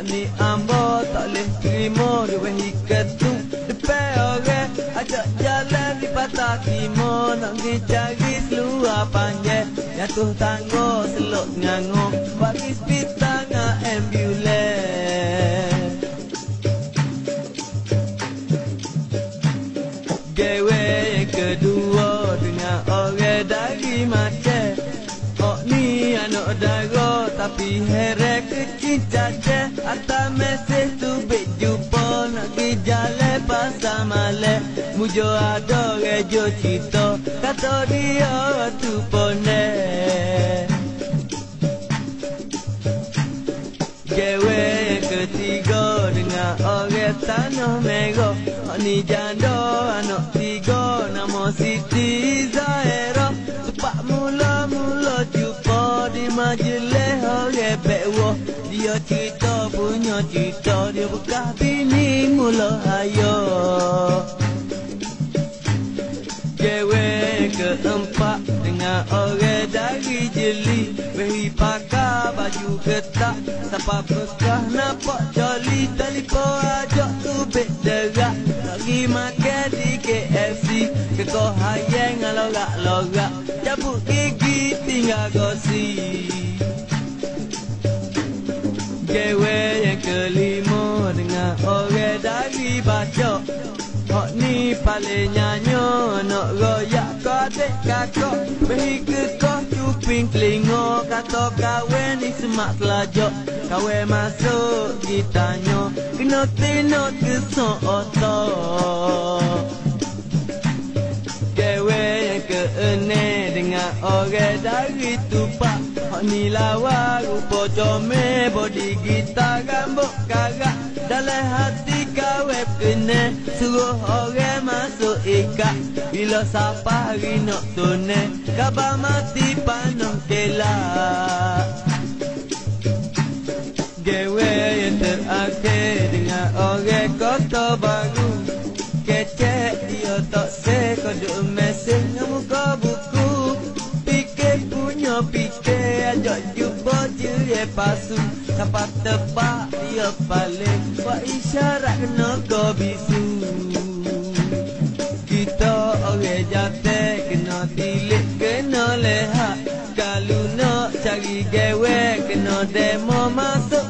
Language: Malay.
ni ambo tak boleh terima duwe ketung depan orang ajak jalan di patah timur nak pergi cari seluar panjang jatuh tangga selok ngangong bagi hospital dengan ambulans gawe yang kedua dengan orang dari Aceh ni anak dara tapi heret kecil caca atas mesej tu bek jumpa nak pergi jalan pasar malam mujo ada rejo cerita kata dia tu ponek gawe ketiga dengan orang tanah merah ni janda anak tiga nama Siti Zahira sepak mula-mula jumpa di majlis orang bekwah dia cerita punya cerita dia bekas bini mula ayah gawe keempat dengan orang dari Jeli beri pakai baju ketak siapa bekah nampak coli telefon ajak tu bek derak lagi makan di KFC kekoh hayang lorak-lorak cabut gigi tinggal gosip gawe yang kelima dengan orang dari Bacok hak ni paling nyanyo nak royak kau adik kakak beri kekoh cuping telinga kata kawan ni semak telajak kawan masuk ditanya kena tenok kesok otak gawe yang keenam dengan orang dari Tupak hak ni lawa rupa comel body gitar rambut karak dalam hati kawet kena suruh orang masuk ikat bila siapa hari nak tunai kabar mati panuh kelak gawe yang terakhir dengan orang kota baru kecek dia tak say kode mesej dengan muka buku fikir punya fikir ajak jumpa ceria palsu sampai tepat dia paling buat isyarat kena kau bisu kita orang jatuh kena tilik kena lehat kalau nak cari gawe kena demo masuk